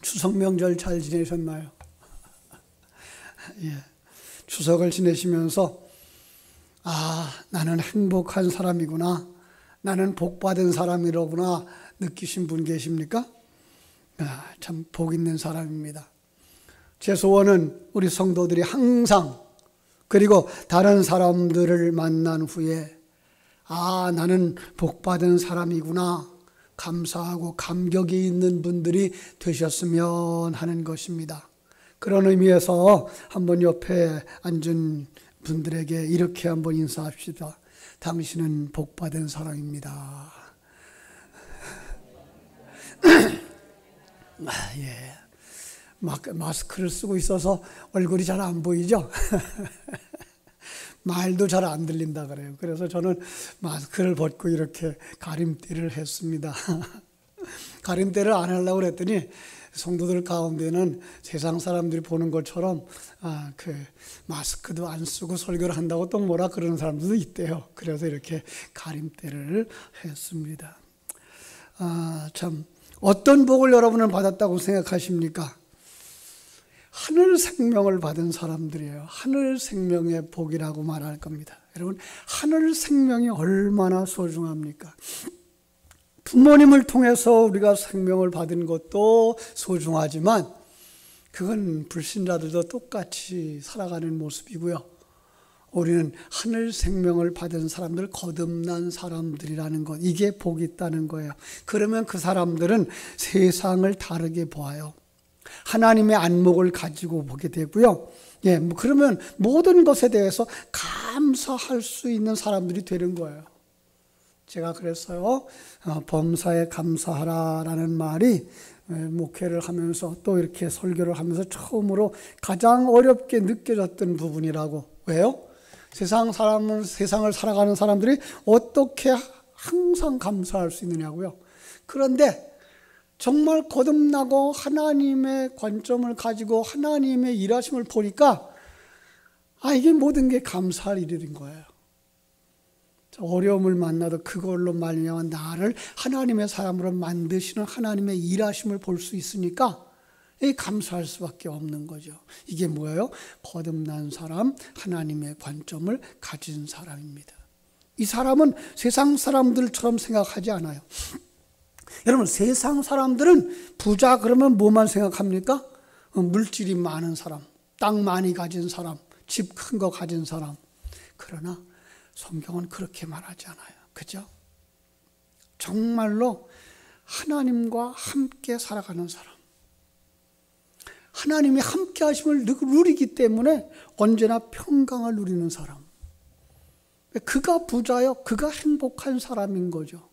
추석 명절 잘 지내셨나요? 예. 추석을 지내시면서 나는 행복한 사람이구나, 나는 복받은 사람이로구나 느끼신 분 계십니까? 참 복 있는 사람입니다. 제 소원은 우리 성도들이 항상, 그리고 다른 사람들을 만난 후에 나는 복받은 사람이구나 감사하고 감격이 있는 분들이 되셨으면 하는 것입니다. 그런 의미에서 한번 옆에 앉은 분들에게 이렇게 한번 인사합시다. 당신은 복받은 사람입니다. 예. 마스크를 쓰고 있어서 얼굴이 잘 안 보이죠? 말도 잘 안 들린다 그래요. 그래서 저는 마스크를 벗고 이렇게 가림대를 했습니다. 가림대를 안 하려고 그랬더니 성도들 가운데는 세상 사람들이 보는 것처럼 마스크도 안 쓰고 설교를 한다고 또 뭐라 그러는 사람들도 있대요. 그래서 이렇게 가림대를 했습니다. 참 어떤 복을 여러분은 받았다고 생각하십니까? 하늘 생명을 받은 사람들이에요. 하늘 생명의 복이라고 말할 겁니다. 여러분, 하늘 생명이 얼마나 소중합니까? 부모님을 통해서 우리가 생명을 받은 것도 소중하지만 그건 불신자들도 똑같이 살아가는 모습이고요. 우리는 하늘 생명을 받은 사람들, 거듭난 사람들이라는 것, 이게 복이 있다는 거예요. 그러면 그 사람들은 세상을 다르게 보아요. 하나님의 안목을 가지고 보게 되고요. 그러면 모든 것에 대해서 감사할 수 있는 사람들이 되는 거예요. 제가 그랬어요. 범사에 감사하라라는 말이 목회를 하면서 또 이렇게 설교를 하면서 처음으로 가장 어렵게 느껴졌던 부분이라고. 왜요? 세상을 살아가는 사람들이 어떻게 항상 감사할 수 있느냐고요. 그런데 정말 거듭나고 하나님의 관점을 가지고 하나님의 일하심을 보니까 이게 모든 게 감사할 일인 거예요. 어려움을 만나도 그걸로 말미암아 나를 하나님의 사람으로 만드시는 하나님의 일하심을 볼 수 있으니까 감사할 수밖에 없는 거죠. 이게 뭐예요? 거듭난 사람, 하나님의 관점을 가진 사람입니다. 이 사람은 세상 사람들처럼 생각하지 않아요. 여러분, 세상 사람들은 부자 그러면 뭐만 생각합니까? 물질이 많은 사람, 땅 많이 가진 사람, 집 큰 거 가진 사람. 그러나 성경은 그렇게 말하지 않아요. 그죠? 정말로 하나님과 함께 살아가는 사람, 하나님이 함께 하심을 누리기 때문에 언제나 평강을 누리는 사람, 그가 부자요, 그가 행복한 사람인 거죠.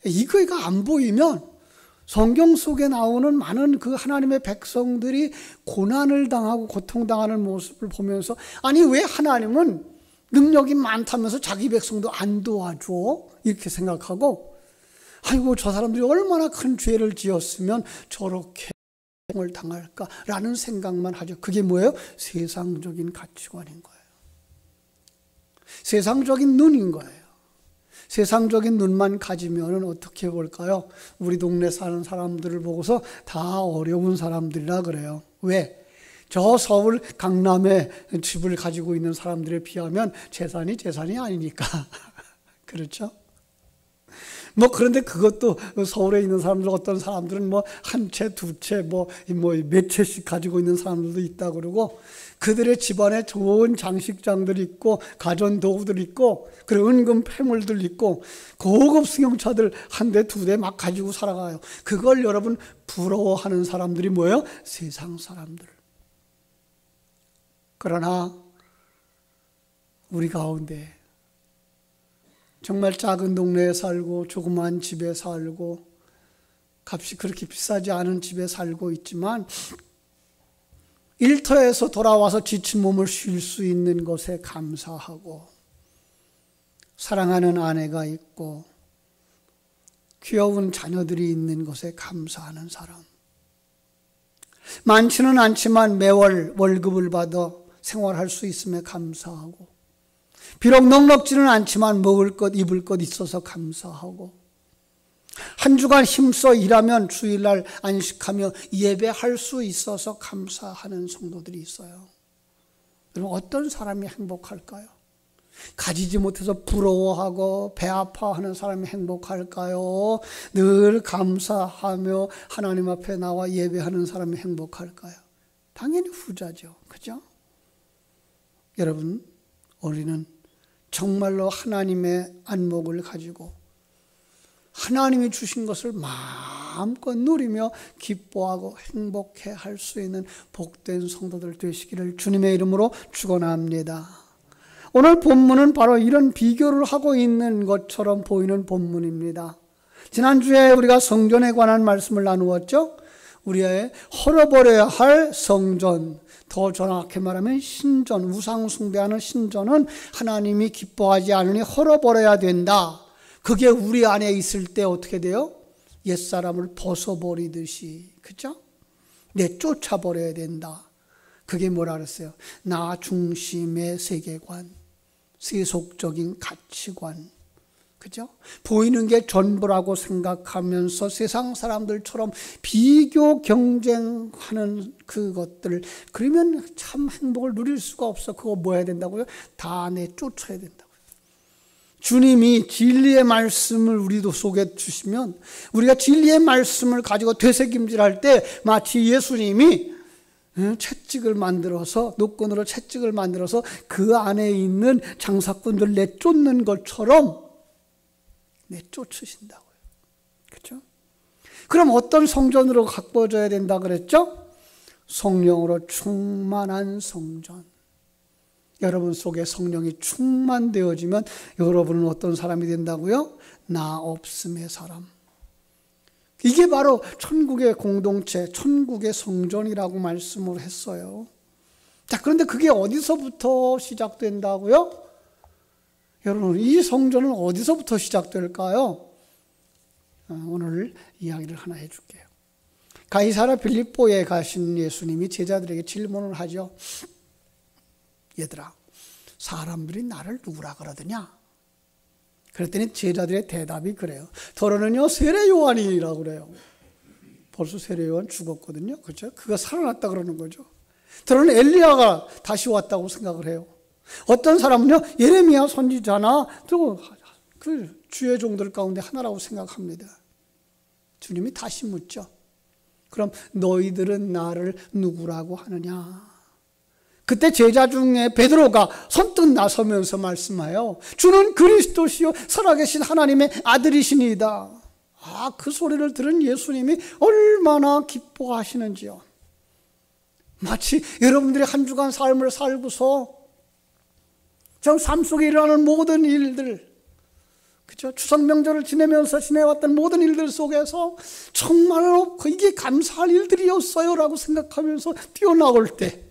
이거가 안 보이면 성경 속에 나오는 많은 그 하나님의 백성들이 고난을 당하고 고통당하는 모습을 보면서 왜 하나님은 능력이 많다면서 자기 백성도 안 도와줘? 이렇게 생각하고 아이고 저 사람들이 얼마나 큰 죄를 지었으면 저렇게 고통을 당할까라는 생각만 하죠. 그게 뭐예요? 세상적인 가치관인 거예요. 세상적인 눈인 거예요. 세상적인 눈만 가지면 어떻게 볼까요? 우리 동네 사는 사람들을 보고서 다 어려운 사람들이라 그래요. 왜? 저 서울 강남에 집을 가지고 있는 사람들에 비하면 재산이 아니니까. 그렇죠? 그런데 그것도 서울에 있는 사람들, 어떤 사람들은 한 채, 두 채, 몇 채씩 가지고 있는 사람들도 있다 그러고, 그들의 집안에 좋은 장식장들이 있고, 가전도구들이 있고, 그리고 은금 폐물들 있고, 고급 승용차들 한 대, 두 대 막 가지고 살아가요. 그걸 여러분 부러워하는 사람들이 뭐예요? 세상 사람들. 그러나 우리 가운데 정말 작은 동네에 살고 조그만 집에 살고 값이 그렇게 비싸지 않은 집에 살고 있지만 일터에서 돌아와서 지친 몸을 쉴 수 있는 것에 감사하고 사랑하는 아내가 있고 귀여운 자녀들이 있는 것에 감사하는 사람. 많지는 않지만 매월 월급을 받아 생활할 수 있음에 감사하고 비록 넉넉지는 않지만 먹을 것 입을 것 있어서 감사하고 한 주간 힘써 일하면 주일날 안식하며 예배할 수 있어서 감사하는 성도들이 있어요. 여러분, 어떤 사람이 행복할까요? 가지지 못해서 부러워하고 배 아파하는 사람이 행복할까요? 늘 감사하며 하나님 앞에 나와 예배하는 사람이 행복할까요? 당연히 후자죠. 그죠? 여러분, 우리는 정말로 하나님의 안목을 가지고 하나님이 주신 것을 마음껏 누리며 기뻐하고 행복해 할 수 있는 복된 성도들 되시기를 주님의 이름으로 축원합니다. 오늘 본문은 바로 이런 비교를 하고 있는 것처럼 보이는 본문입니다. 지난주에 우리가 성전에 관한 말씀을 나누었죠. 우리의 헐어버려야 할 성전, 더 정확히 말하면 신전, 우상 숭배하는 신전은 하나님이 기뻐하지 않으니 헐어버려야 된다. 그게 우리 안에 있을 때 어떻게 돼요? 옛사람을 벗어버리듯이, 그죠? 내쫓아버려야 된다. 그게 뭐라 그랬어요? 나 중심의 세계관, 세속적인 가치관, 그죠? 보이는 게 전부라고 생각하면서 세상 사람들처럼 비교 경쟁하는 그것들, 그러면 참 행복을 누릴 수가 없어. 그거 뭐 해야 된다고요? 다 내쫓아야 된다고요. 주님이 진리의 말씀을 우리도 속에 주시면 우리가 진리의 말씀을 가지고 되새김질할 때 마치 예수님이 채찍을 만들어서, 노끈으로 채찍을 만들어서 그 안에 있는 장사꾼들 내쫓는 것처럼 내쫓으신다고요. 그렇죠? 그럼 어떤 성전으로 가꿔져야 된다 그랬죠? 성령으로 충만한 성전. 여러분 속에 성령이 충만되어지면 여러분은 어떤 사람이 된다고요? 나 없음의 사람. 이게 바로 천국의 공동체, 천국의 성전이라고 말씀을 했어요. 자, 그런데 그게 어디서부터 시작된다고요? 여러분, 이 성전은 어디서부터 시작될까요? 오늘 이야기를 하나 해줄게요. 가이사랴 빌립보에 가신 예수님이 제자들에게 질문을 하죠. 얘들아, 사람들이 나를 누구라 그러더냐? 그랬더니 제자들의 대답이 그래요. 더러는요, 세례 요한이라고 그래요. 벌써 세례 요한 죽었거든요. 그렇죠? 그가 살아났다 그러는 거죠. 더러는 엘리야가 다시 왔다고 생각을 해요. 어떤 사람은요, 예레미야 선지자나 또 그 주의 종들 가운데 하나라고 생각합니다. 주님이 다시 묻죠. 그럼 너희들은 나를 누구라고 하느냐? 그때 제자 중에 베드로가 선뜻 나서면서 말씀하여 주는 그리스도시요 살아계신 하나님의 아들이시니이다. 아, 그 소리를 들은 예수님이 얼마나 기뻐하시는지요. 마치 여러분들이 한 주간 삶을 살고서 저 삶 속에 일어나는 모든 일들, 그죠? 추석 명절을 지내면서 지내왔던 모든 일들 속에서 정말로 이게 감사할 일들이었어요 라고 생각하면서 뛰어나올 때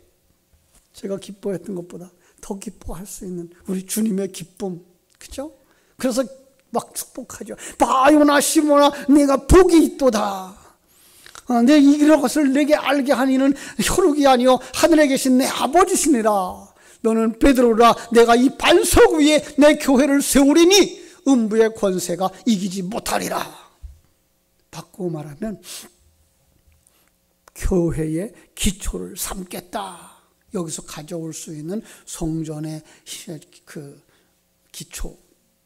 제가 기뻐했던 것보다 더 기뻐할 수 있는 우리 주님의 기쁨, 그죠? 그래서 막 축복하죠. 바요나 시모나 내가 복이 있도다. 내 이런 것을 내게 알게 하니는 혈육이 아니요 하늘에 계신 내 아버지시니라. 너는 베드로라. 내가 이 반석 위에 내 교회를 세우리니 음부의 권세가 이기지 못하리라. 바꾸고 말하면 교회의 기초를 삼겠다. 여기서 가져올 수 있는 성전의 그 기초,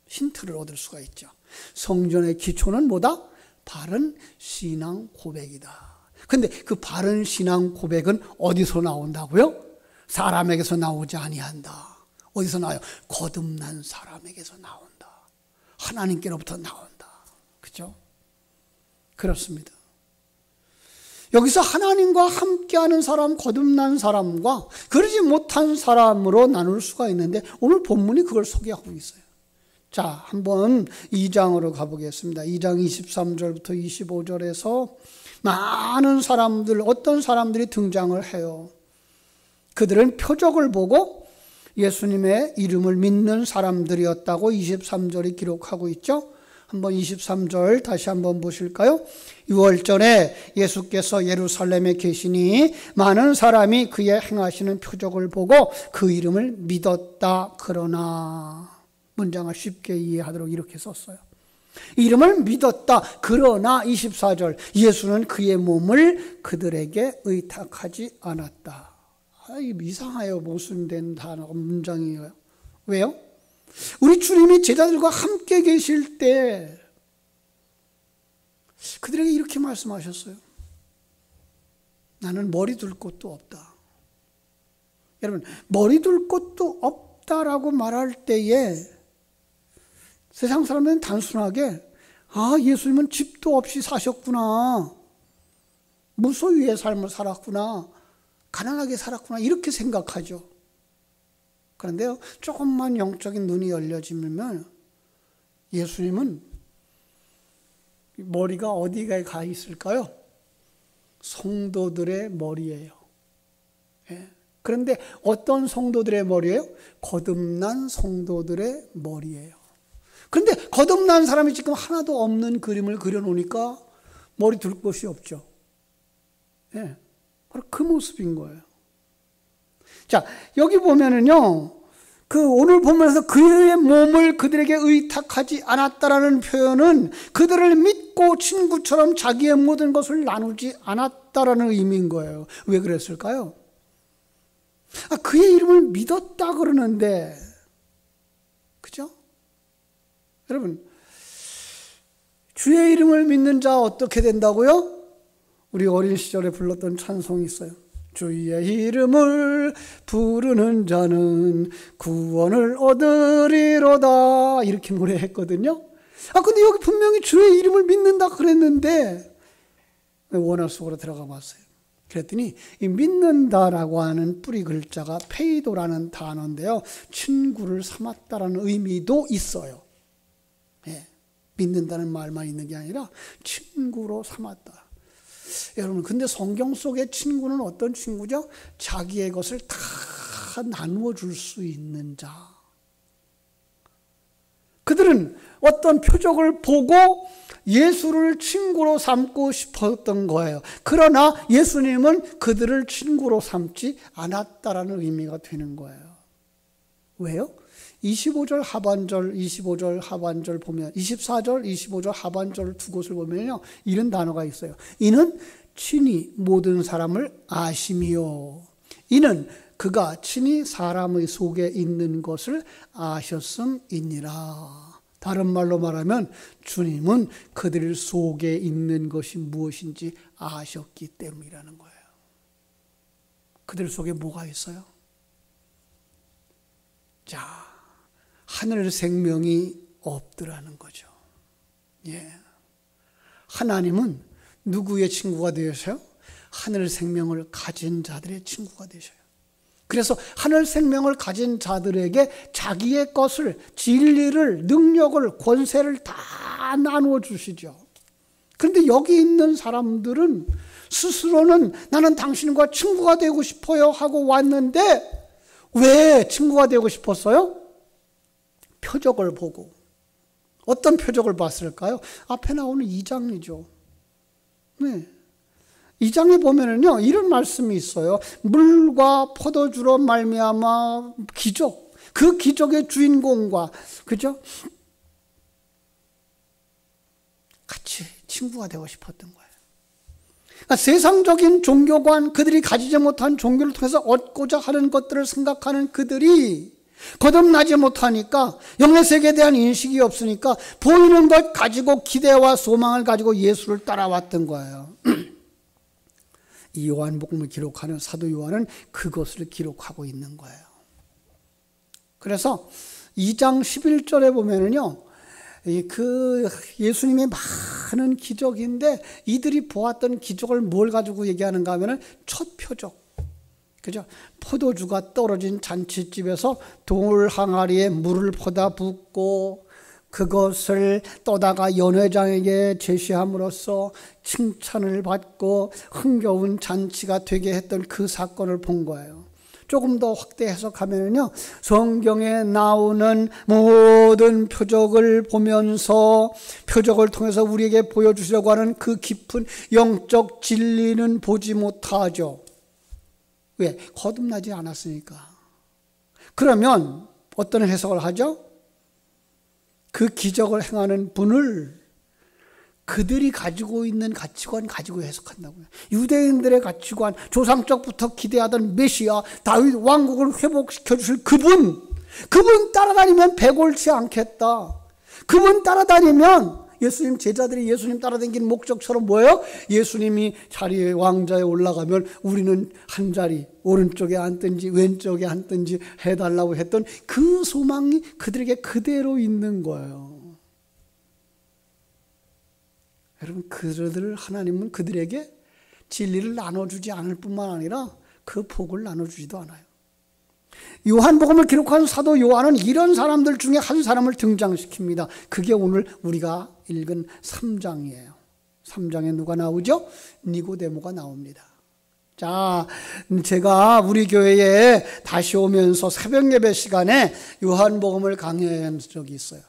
힌트를 얻을 수가 있죠. 성전의 기초는 뭐다? 바른 신앙 고백이다. 근데 그 바른 신앙 고백은 어디서 나온다고요? 사람에게서 나오지 아니한다. 어디서 나와요? 거듭난 사람에게서 나온다. 하나님께로부터 나온다. 그죠? 그렇습니다. 여기서 하나님과 함께하는 사람, 거듭난 사람과 그러지 못한 사람으로 나눌 수가 있는데 오늘 본문이 그걸 소개하고 있어요. 자, 한번 2장으로 가보겠습니다. 2장 23절부터 25절에서 많은 사람들, 어떤 사람들이 등장을 해요. 그들은 표적을 보고 예수님의 이름을 믿는 사람들이었다고 23절이 기록하고 있죠. 한번 23절 다시 한번 보실까요? 6월절에 예수께서 예루살렘에 계시니 많은 사람이 그의 행하시는 표적을 보고 그 이름을 믿었다. 그러나 문장을 쉽게 이해하도록 이렇게 썼어요. 이름을 믿었다. 그러나 24절 예수는 그의 몸을 그들에게 의탁하지 않았다. 이상해요. 모순된 단어 문장이에요. 왜요? 우리 주님이 제자들과 함께 계실 때 그들에게 이렇게 말씀하셨어요. 나는 머리 둘 곳도 없다. 여러분, 머리 둘 곳도 없다라고 말할 때에 세상 사람들은 단순하게 예수님은 집도 없이 사셨구나, 무소유의 삶을 살았구나, 가난하게 살았구나 이렇게 생각하죠. 그런데요, 조금만 영적인 눈이 열려지면 예수님은 머리가 어디에 가 있을까요? 성도들의 머리예요. 예. 그런데 어떤 성도들의 머리예요? 거듭난 성도들의 머리예요. 그런데 거듭난 사람이 지금 하나도 없는 그림을 그려놓으니까 머리 둘 곳이 없죠. 예. 바로 그 모습인 거예요. 자, 여기 보면은요, 오늘 보면서 그의 몸을 그들에게 의탁하지 않았다라는 표현은 그들을 믿고 친구처럼 자기의 모든 것을 나누지 않았다라는 의미인 거예요. 왜 그랬을까요? 그의 이름을 믿었다 그러는데, 그죠? 여러분, 주의 이름을 믿는 자 어떻게 된다고요? 우리 어린 시절에 불렀던 찬송이 있어요. 주의 이름을 부르는 자는 구원을 얻으리로다, 이렇게 노래했거든요. 근데 여기 분명히 주의 이름을 믿는다 그랬는데 원어 속으로 들어가 봤어요. 그랬더니 이 믿는다라고 하는 뿌리 글자가 페이도라는 단어인데요, 친구를 삼았다라는 의미도 있어요. 예, 믿는다는 말만 있는 게 아니라 친구로 삼았다. 여러분, 근데 성경 속의 친구는 어떤 친구죠? 자기의 것을 다 나누어 줄 수 있는 자. 그들은 어떤 표적을 보고 예수를 친구로 삼고 싶었던 거예요. 그러나 예수님은 그들을 친구로 삼지 않았다라는 의미가 되는 거예요. 왜요? 25절 하반절, 25절 하반절 보면, 24절, 25절 하반절 두 곳을 보면요, 이런 단어가 있어요. 이는 친히 모든 사람을 아심이요. 이는 그가 친히 사람의 속에 있는 것을 아셨음이니라. 다른 말로 말하면 주님은 그들 속에 있는 것이 무엇인지 아셨기 때문이라는 거예요. 그들 속에 뭐가 있어요? 자, 하늘 생명이 없더라는 거죠. 예. 하나님은 누구의 친구가 되셔요? 하늘 생명을 가진 자들의 친구가 되셔요. 그래서 하늘 생명을 가진 자들에게 자기의 것을, 진리를, 능력을, 권세를 다 나누어 주시죠. 그런데 여기 있는 사람들은 스스로는 나는 당신과 친구가 되고 싶어요 하고 왔는데, 왜 친구가 되고 싶었어요? 표적을 보고. 어떤 표적을 봤을까요? 앞에 나오는 2장이죠. 네. 2장에 보면은요, 이런 말씀이 있어요. 물과 포도주로 말미암아 기적, 그 기적의 주인공과, 그죠? 같이 친구가 되고 싶었던 거예요. 그러니까 세상적인 종교관, 그들이 가지지 못한 종교를 통해서 얻고자 하는 것들을 생각하는 그들이 거듭나지 못하니까, 영의 세계에 대한 인식이 없으니까 보이는 것 가지고 기대와 소망을 가지고 예수를 따라왔던 거예요. 이 요한복음을 기록하는 사도 요한은 그것을 기록하고 있는 거예요. 그래서 2장 11절에 보면은요, 그 예수님의 많은 기적인데 이들이 보았던 기적을 뭘 가지고 얘기하는가 하면은 첫 표적, 그죠? 포도주가 떨어진 잔치집에서 돌 항아리에 물을 퍼다 붓고 그것을 떠다가 연회장에게 제시함으로써 칭찬을 받고 흥겨운 잔치가 되게 했던 그 사건을 본 거예요. 조금 더 확대 해석하면요, 성경에 나오는 모든 표적을 보면서 표적을 통해서 우리에게 보여주시려고 하는 그 깊은 영적 진리는 보지 못하죠. 왜? 거듭나지 않았으니까. 그러면 어떤 해석을 하죠? 그 기적을 행하는 분을 그들이 가지고 있는 가치관 가지고 해석한다고요. 유대인들의 가치관, 조상적부터 기대하던 메시아, 다윗 왕국을 회복시켜 주실 그분 따라다니면 배골치 않겠다. 그분 따라다니면 예수님 제자들이 예수님 따라다니는 목적처럼 뭐예요? 예수님이 자리에 왕자에 올라가면 우리는 한 자리 오른쪽에 앉든지 왼쪽에 앉든지 해달라고 했던 그 소망이 그들에게 그대로 있는 거예요. 여러분, 하나님은 그들에게 진리를 나눠주지 않을 뿐만 아니라 그 복을 나눠주지도 않아요. 요한복음을 기록한 사도 요한은 이런 사람들 중에 한 사람을 등장시킵니다. 그게 오늘 우리가 읽은 3장이에요. 3장에 누가 나오죠? 니고데모가 나옵니다. 자, 제가 우리 교회에 다시 오면서 새벽 예배 시간에 요한복음을 강의한 적이 있어요.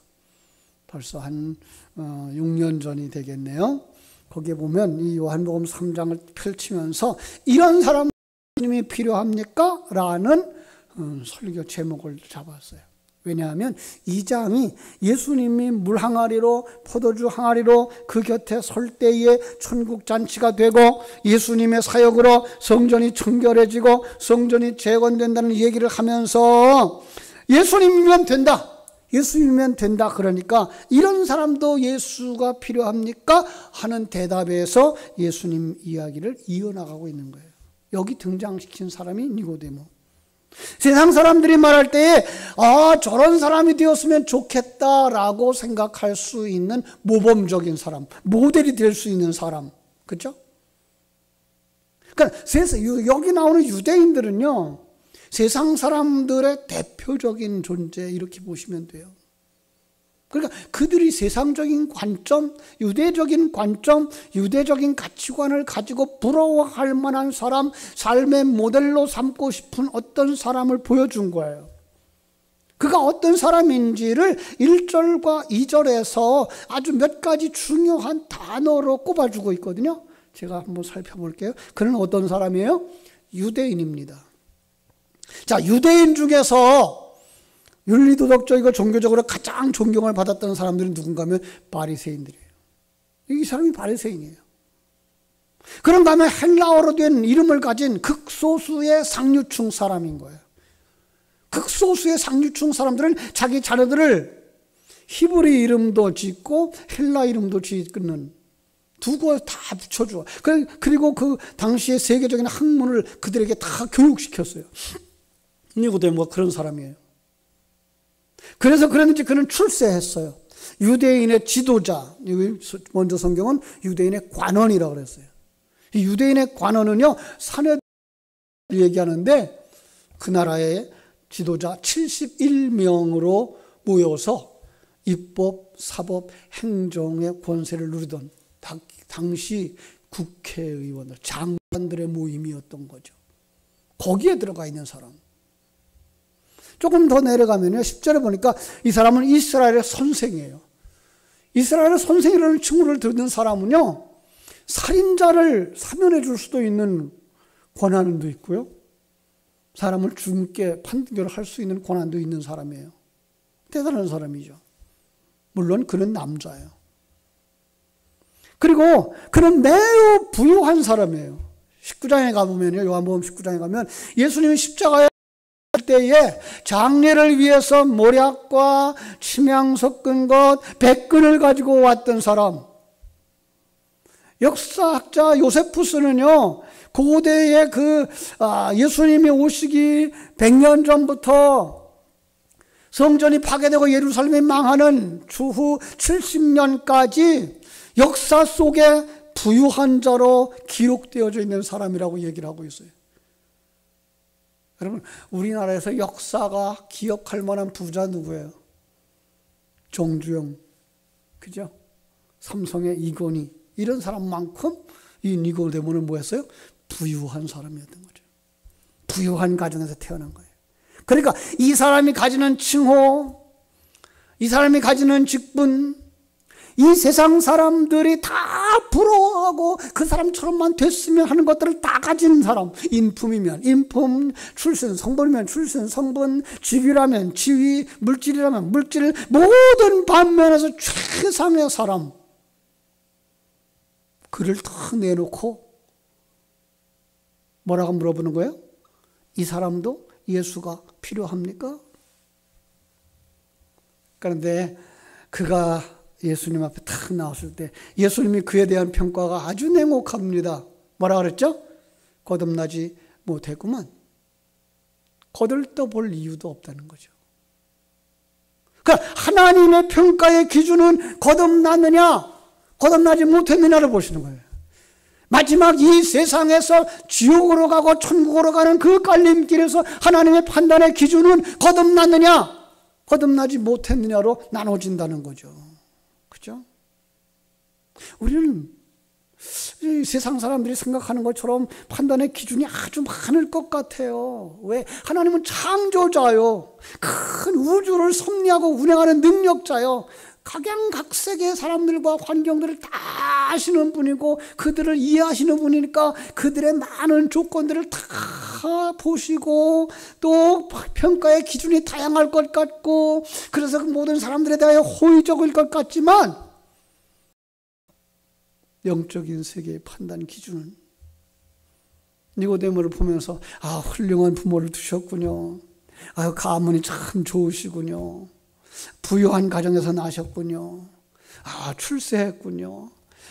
벌써 한 6년 전이 되겠네요. 거기에 보면 이 요한복음 3장을 펼치면서 이런 사람이 필요합니까? 라는 설교 제목을 잡았어요. 왜냐하면 이 장이 예수님이 물 항아리로 포도주 항아리로 그 곁에 설 때에 천국 잔치가 되고 예수님의 사역으로 성전이 청결해지고 성전이 재건된다는 얘기를 하면서 예수님이면 된다. 예수님이면 된다. 그러니까 이런 사람도 예수가 필요합니까? 하는 대답에서 예수님 이야기를 이어나가고 있는 거예요. 여기 등장시킨 사람이 니고데모. 세상 사람들이 말할 때에 저런 사람이 되었으면 좋겠다라고 생각할 수 있는 모범적인 사람, 모델이 될 수 있는 사람, 그렇죠? 그러니까 여기 나오는 유대인들은요, 세상 사람들의 대표적인 존재 이렇게 보시면 돼요. 그러니까 그들이 세상적인 관점, 유대적인 관점, 유대적인 가치관을 가지고 부러워할 만한 사람, 삶의 모델로 삼고 싶은 어떤 사람을 보여준 거예요. 그가 어떤 사람인지를 1절과 2절에서 아주 몇 가지 중요한 단어로 꼽아주고 있거든요. 제가 한번 살펴볼게요. 그는 어떤 사람이에요? 유대인입니다. 자, 유대인 중에서 윤리도덕적이고 종교적으로 가장 존경을 받았던 사람들은 누군가 하면 바리새인들이에요. 이 사람이 바리새인이에요. 그런 다음에 헬라어로 된 이름을 가진 극소수의 상류층 사람인 거예요. 극소수의 상류층 사람들은 자기 자녀들을 히브리 이름도 짓고 헬라 이름도 짓는 두 거 다 붙여줘. 그리고 그 당시의 세계적인 학문을 그들에게 다 교육시켰어요. 니고데모가 그런 사람이에요. 그래서 그랬는지 그는 출세했어요. 유대인의 지도자, 먼저 성경은 유대인의 관원이라고 그랬어요. 이 유대인의 관원은요, 사내들 얘기하는데 그 나라의 지도자 71명으로 모여서 입법, 사법, 행정의 권세를 누리던 당시 국회의원들, 장관들의 모임이었던 거죠. 거기에 들어가 있는 사람. 조금 더 내려가면요, 10절에 보니까 이 사람은 이스라엘의 선생이에요. 이스라엘의 선생이라는 칭호를 듣는 사람은요, 살인자를 사면해 줄 수도 있는 권한도 있고요, 사람을 죽게 판결을 할 수 있는 권한도 있는 사람이에요. 대단한 사람이죠. 물론 그는 남자예요. 그리고 그는 매우 부유한 사람이에요. 19장에 가보면요, 요한복음 19장에 가면 예수님이 십자가에 때에 장례를 위해서 모략과 침향 섞은 것, 백근을 가지고 왔던 사람. 역사학자 요세푸스는요, 고대의 예수님이 오시기 100년 전부터 성전이 파괴되고 예루살렘이 망하는 추후 70년까지 역사 속에 부유한 자로 기록되어져 있는 사람이라고 얘기를 하고 있어요. 여러분, 우리나라에서 역사가 기억할 만한 부자 누구예요? 정주영, 그죠? 삼성의 이건희, 이런 사람만큼 이 니고데모는 뭐였어요? 부유한 사람이었던 거죠. 부유한 가정에서 태어난 거예요. 그러니까 이 사람이 가지는 칭호, 이 사람이 가지는 직분, 이 세상 사람들이 다 부러워하고 그 사람처럼만 됐으면 하는 것들을 다 가진 사람, 인품이면 인품, 출신, 성분이면 출신, 성분, 지위라면 지위, 물질이라면 물질, 모든 반면에서 최상의 사람, 그를 다 내놓고 뭐라고 물어보는 거예요? 이 사람도 예수가 필요합니까? 그런데 그가 예수님 앞에 탁 나왔을 때 예수님이 그에 대한 평가가 아주 냉혹합니다. 뭐라 그랬죠? 거듭나지 못했구만. 거들떠볼 이유도 없다는 거죠. 그러니까 하나님의 평가의 기준은 거듭났느냐, 거듭나지 못했느냐를 보시는 거예요. 마지막 이 세상에서 지옥으로 가고 천국으로 가는 그 갈림길에서 하나님의 판단의 기준은 거듭났느냐, 거듭나지 못했느냐로 나눠진다는 거죠. 그죠? 우리는 이 세상 사람들이 생각하는 것처럼 판단의 기준이 아주 많을 것 같아요. 왜? 하나님은 창조자요. 큰 우주를 섭리하고 운행하는 능력자요. 각양각색의 사람들과 환경들을 다 아시는 분이고 그들을 이해하시는 분이니까 그들의 많은 조건들을 다 보시고 또 평가의 기준이 다양할 것 같고 그래서 그 모든 사람들에 대하여 호의적일 것 같지만 영적인 세계의 판단 기준은 니고데모를 보면서 아, 훌륭한 부모를 두셨군요. 아, 가문이 참 좋으시군요. 부유한 가정에서 나셨군요. 아, 출세했군요.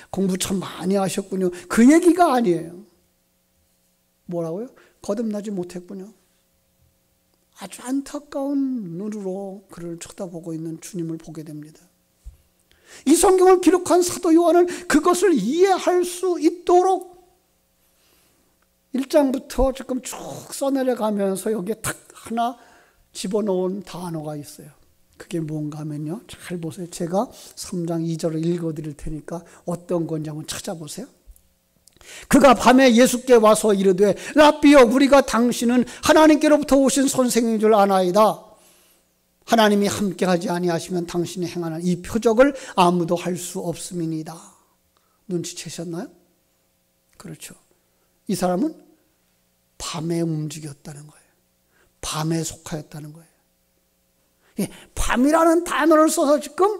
공부 참 많이 하셨군요. 그 얘기가 아니에요. 뭐라고요? 거듭나지 못했군요. 아주 안타까운 눈으로 그를 쳐다보고 있는 주님을 보게 됩니다. 이 성경을 기록한 사도 요한은 그것을 이해할 수 있도록 1장부터 지금 쭉 써내려가면서 여기에 딱 하나 집어넣은 단어가 있어요. 그게 뭔가 하면요. 잘 보세요. 제가 3장 2절을 읽어드릴 테니까 어떤 건지 한번 찾아보세요. 그가 밤에 예수께 와서 이르되 라삐여 우리가 당신은 하나님께로부터 오신 선생인 줄 아나이다. 하나님이 함께하지 아니하시면 당신이 행하는 이 표적을 아무도 할 수 없음이니이다. 눈치채셨나요? 그렇죠. 이 사람은 밤에 움직였다는 거예요. 밤에 속하였다는 거예요. 밤이라는 단어를 써서 지금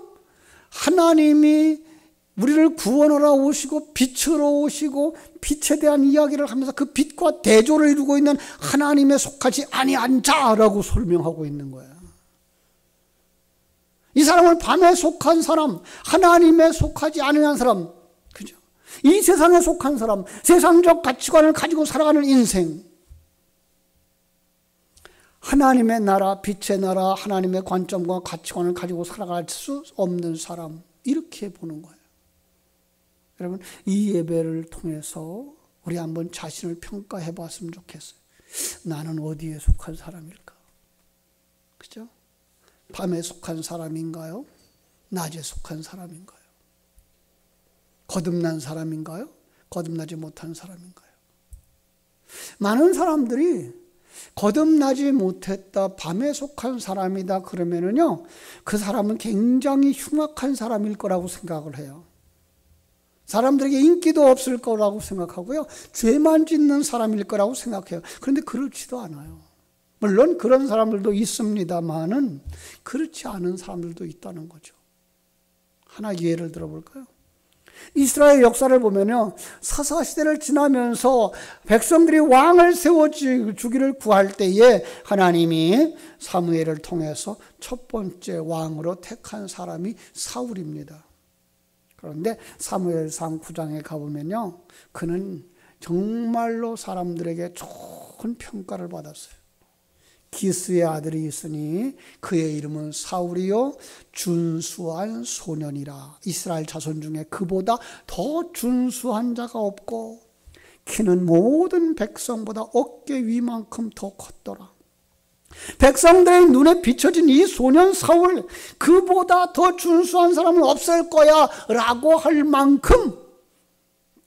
하나님이 우리를 구원하러 오시고 빛으로 오시고 빛에 대한 이야기를 하면서 그 빛과 대조를 이루고 있는 하나님에 속하지 아니한 자라고 설명하고 있는 거예요. 이 사람을 밤에 속한 사람, 하나님에 속하지 않은 사람, 그죠? 이 세상에 속한 사람, 세상적 가치관을 가지고 살아가는 인생, 하나님의 나라, 빛의 나라, 하나님의 관점과 가치관을 가지고 살아갈 수 없는 사람, 이렇게 보는 거예요. 여러분, 이 예배를 통해서 우리 한번 자신을 평가해 봤으면 좋겠어요. 나는 어디에 속한 사람일까? 그죠? 밤에 속한 사람인가요? 낮에 속한 사람인가요? 거듭난 사람인가요? 거듭나지 못한 사람인가요? 많은 사람들이 거듭나지 못했다, 밤에 속한 사람이다 그러면은요, 그 사람은 굉장히 흉악한 사람일 거라고 생각을 해요. 사람들에게 인기도 없을 거라고 생각하고요, 죄만 짓는 사람일 거라고 생각해요. 그런데 그렇지도 않아요. 물론 그런 사람들도 있습니다만은 그렇지 않은 사람들도 있다는 거죠. 하나 예를 들어볼까요? 이스라엘 역사를 보면요, 사사시대를 지나면서 백성들이 왕을 세워주기를 구할 때에 하나님이 사무엘을 통해서 첫 번째 왕으로 택한 사람이 사울입니다. 그런데 사무엘상 9장에 가보면요, 그는 정말로 사람들에게 좋은 평가를 받았어요. 기스의 아들이 있으니 그의 이름은 사울이요 준수한 소년이라. 이스라엘 자손 중에 그보다 더 준수한 자가 없고 키는 모든 백성보다 어깨 위만큼 더 컸더라. 백성들의 눈에 비춰진 이 소년 사울, 그보다 더 준수한 사람은 없을 거야 라고 할 만큼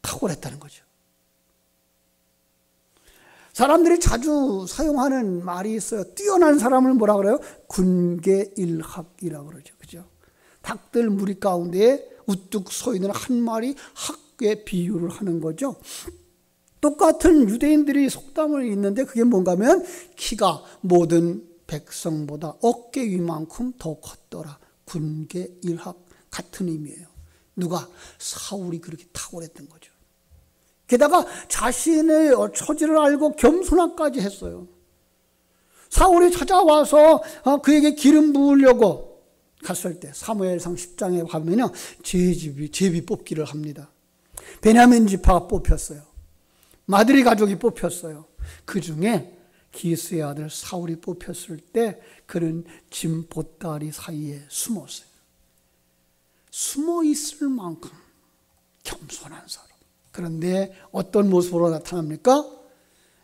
탁월했다는 거죠. 사람들이 자주 사용하는 말이 있어요. 뛰어난 사람을 뭐라 그래요? 군계일학이라고 그러죠. 그죠? 닭들 무리 가운데에 우뚝 서 있는 한 마리 학에 비유를 하는 거죠. 똑같은 유대인들이 속담을 있는데 그게 뭔가 하면 키가 모든 백성보다 어깨 위만큼 더 컸더라. 군계 일학 같은 의미예요. 누가? 사울이 그렇게 탁월했던 거죠. 게다가 자신의 처지를 알고 겸손함까지 했어요. 사울이 찾아와서 그에게 기름 부으려고 갔을 때 사무엘상 10장에 가면요, 제비 뽑기를 합니다. 베냐민 지파가 뽑혔어요. 마드리 가족이 뽑혔어요. 그 중에 기스의 아들 사울이 뽑혔을 때 그는 짐 보따리 사이에 숨었어요. 숨어 있을 만큼 겸손한 사람. 그런데 어떤 모습으로 나타납니까?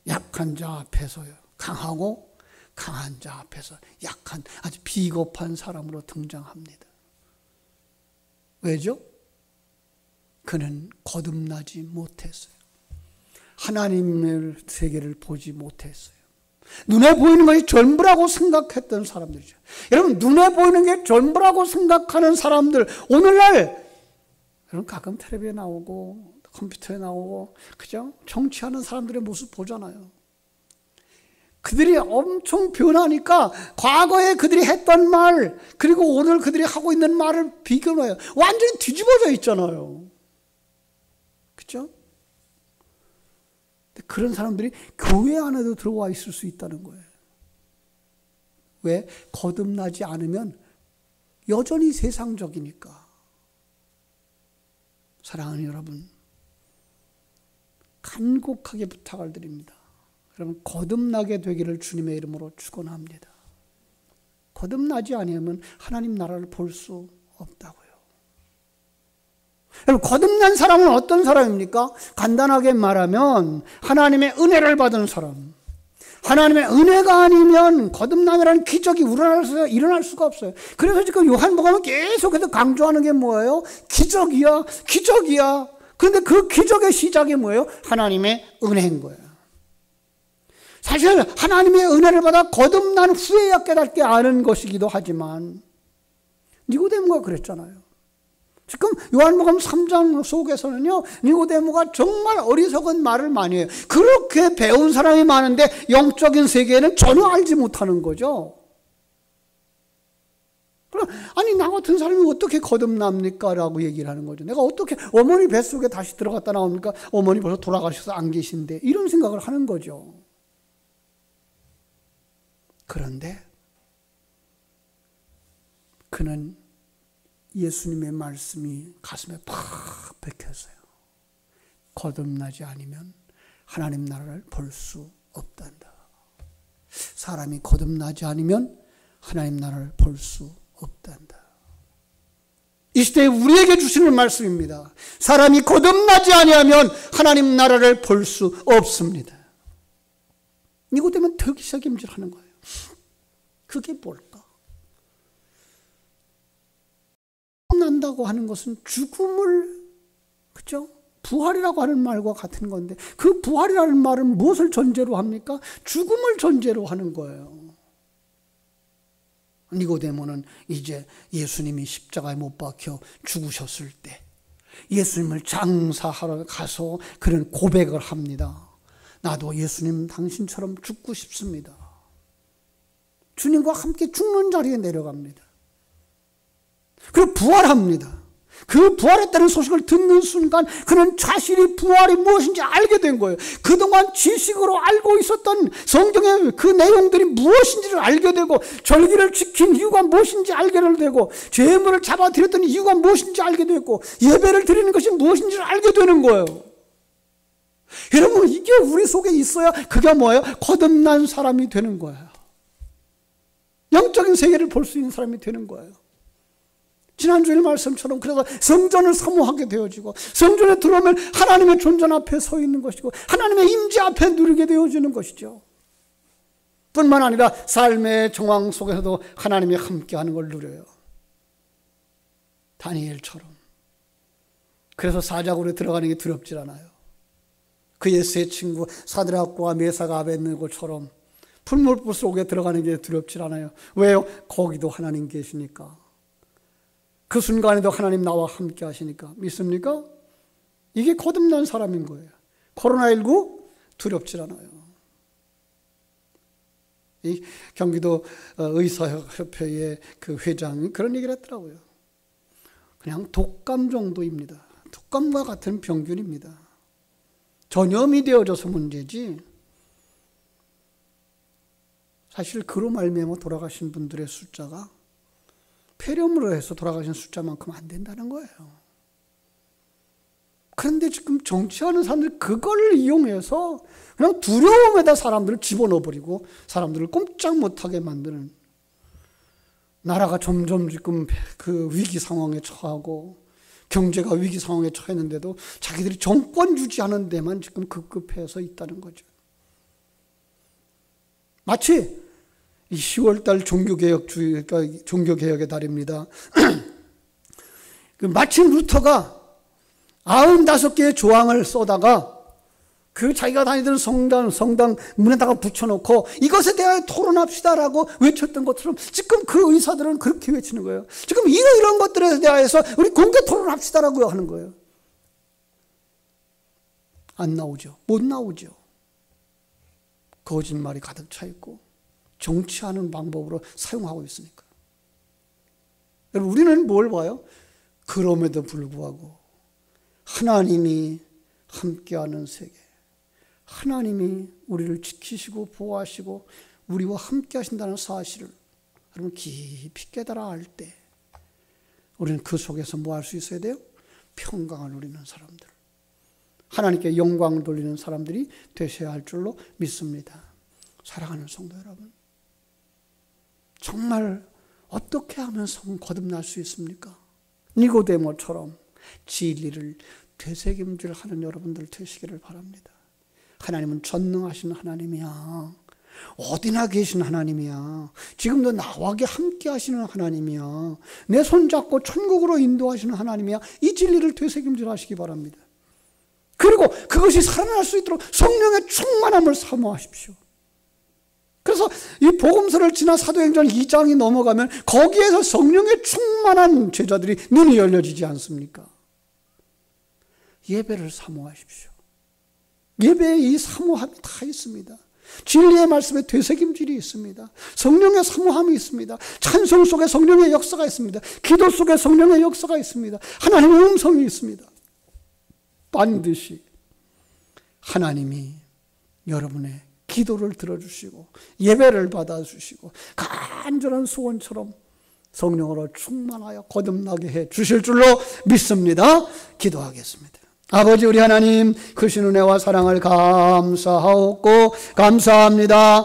약한 자 앞에서요, 강하고 강한 자 앞에서 약한, 아주 비겁한 사람으로 등장합니다. 왜죠? 그는 거듭나지 못했어요. 하나님의 세계를 보지 못했어요. 눈에 보이는 것이 전부라고 생각했던 사람들이죠. 여러분, 눈에 보이는 게 전부라고 생각하는 사람들, 오늘날 여러분 가끔 텔레비에 나오고 컴퓨터에 나오고 그죠? 정치하는 사람들의 모습 보잖아요. 그들이 엄청 변하니까 과거에 그들이 했던 말 그리고 오늘 그들이 하고 있는 말을 비교해요. 완전히 뒤집어져 있잖아요. 그렇죠? 그런 사람들이 교회 안에도 들어와 있을 수 있다는 거예요. 왜? 거듭나지 않으면 여전히 세상적이니까. 사랑하는 여러분, 간곡하게 부탁을 드립니다. 여러분, 거듭나게 되기를 주님의 이름으로 축원합니다. 거듭나지 아니하면 하나님 나라를 볼 수 없다고요. 여러분, 거듭난 사람은 어떤 사람입니까? 간단하게 말하면 하나님의 은혜를 받은 사람. 하나님의 은혜가 아니면 거듭남이라는 기적이 일어날 수가 없어요. 그래서 지금 요한복음은 계속해서 강조하는 게 뭐예요? 기적이야, 기적이야. 그런데 그 기적의 시작이 뭐예요? 하나님의 은혜인 거예요. 사실 하나님의 은혜를 받아 거듭난 후에야 깨닫게 아는 것이기도 하지만 니고데모가 그랬잖아요. 지금 요한복음 3장 속에서는요, 니고데모가 정말 어리석은 말을 많이 해요. 그렇게 배운 사람이 많은데 영적인 세계에는 전혀 알지 못하는 거죠. 그럼 아니 나 같은 사람이 어떻게 거듭납니까? 라고 얘기를 하는 거죠. 내가 어떻게 어머니 뱃속에 다시 들어갔다 나옵니까? 어머니 벌써 돌아가셔서 안 계신데, 이런 생각을 하는 거죠. 그런데 그는 예수님의 말씀이 가슴에 팍 박혔어요. 거듭나지 않으면 하나님 나라를 볼 수 없단다. 사람이 거듭나지 않으면 하나님 나라를 볼 수 없단다. 이 시대에 우리에게 주시는 말씀입니다. 사람이 거듭나지 아니하면 하나님 나라를 볼 수 없습니다. 이것 때문에 더 기색임질하는 거예요. 그게 뭘까? 난다고 하는 것은 죽음을, 그죠? 부활이라고 하는 말과 같은 건데, 그 부활이라는 말은 무엇을 전제로 합니까? 죽음을 전제로 하는 거예요. 니고데모는 이제 예수님이 십자가에 못 박혀 죽으셨을 때 예수님을 장사하러 가서 그런 고백을 합니다. 나도 예수님 당신처럼 죽고 싶습니다. 주님과 함께 죽는 자리에 내려갑니다. 그리고 부활합니다. 그 부활했다는 소식을 듣는 순간 그는 자신이 부활이 무엇인지 알게 된 거예요. 그동안 지식으로 알고 있었던 성경의 그 내용들이 무엇인지를 알게 되고, 절기를 지킨 이유가 무엇인지 알게 되고, 죄물을 잡아들였던 이유가 무엇인지 알게 되고, 예배를 드리는 것이 무엇인지를 알게 되는 거예요. 여러분, 이게 우리 속에 있어야 그게 뭐예요? 거듭난 사람이 되는 거예요. 영적인 세계를 볼 수 있는 사람이 되는 거예요. 지난주일 말씀처럼 그래서 성전을 사모하게 되어지고, 성전에 들어오면 하나님의 존전 앞에 서 있는 것이고 하나님의 임재 앞에 누리게 되어지는 것이죠. 뿐만 아니라 삶의 정황 속에서도 하나님이 함께하는 걸 누려요. 다니엘처럼. 그래서 사자굴에 들어가는 게 두렵질 않아요. 그의 세 친구 사드락과 메사가 아벳느고처럼 풀무불 속에 들어가는 게 두렵질 않아요. 왜요? 거기도 하나님 계시니까. 그 순간에도 하나님 나와 함께 하시니까 믿습니까? 이게 거듭난 사람인 거예요. 코로나19 두렵질 않아요. 이 경기도 의사협회의 그 회장이 그런 얘기를 했더라고요. 그냥 독감 정도입니다. 독감과 같은 병균입니다. 전염이 되어져서 문제지, 사실 그로 말미암아 돌아가신 분들의 숫자가 폐렴으로 해서 돌아가신 숫자만큼 안 된다는 거예요. 그런데 지금 정치하는 사람들이 그걸 이용해서 그냥 두려움에다 사람들을 집어넣어버리고 사람들을 꼼짝 못하게 만드는, 나라가 점점 지금 그 위기 상황에 처하고 경제가 위기 상황에 처했는데도 자기들이 정권 유지하는 데만 지금 급급해서 있다는 거죠. 마치 이 10월달 종교개혁의 달입니다. 마침 루터가 95개의 조항을 써다가 그 자기가 다니던 성당 문에다가 붙여놓고 이것에 대하여 토론합시다라고 외쳤던 것처럼 지금 그 의사들은 그렇게 외치는 거예요. 지금 이런 것들에 대해서 우리 공개 토론합시다라고 하는 거예요. 안 나오죠. 못 나오죠. 거짓말이 가득 차 있고 정치하는 방법으로 사용하고 있으니까. 여러분, 우리는 뭘 봐요? 그럼에도 불구하고 하나님이 함께하는 세계, 하나님이 우리를 지키시고 보호하시고 우리와 함께 하신다는 사실을 여러분 깊이 깨달아 알 때 우리는 그 속에서 뭐 할 수 있어야 돼요? 평강을 누리는 사람들, 하나님께 영광을 돌리는 사람들이 되셔야 할 줄로 믿습니다. 사랑하는 성도 여러분, 정말 어떻게 하면 거듭날 수 있습니까? 니고데모처럼 진리를 되새김질하는 여러분들 되시기를 바랍니다. 하나님은 전능하신 하나님이야. 어디나 계신 하나님이야. 지금도 나와 함께 하시는 하나님이야. 내 손잡고 천국으로 인도하시는 하나님이야. 이 진리를 되새김질하시기 바랍니다. 그리고 그것이 살아날 수 있도록 성령의 충만함을 사모하십시오. 그래서 이 복음서를 지나 사도행전 2장이 넘어가면 거기에서 성령의 충만한 제자들이 눈이 열려지지 않습니까? 예배를 사모하십시오. 예배에 이 사모함이 다 있습니다. 진리의 말씀에 되새김질이 있습니다. 성령의 사모함이 있습니다. 찬송 속에 성령의 역사가 있습니다. 기도 속에 성령의 역사가 있습니다. 하나님의 음성이 있습니다. 반드시 하나님이 여러분의 기도를 들어주시고 예배를 받아주시고 간절한 소원처럼 성령으로 충만하여 거듭나게 해 주실 줄로 믿습니다. 기도하겠습니다. 아버지, 우리 하나님, 크신 은혜와 사랑을 감사하옵고 감사합니다.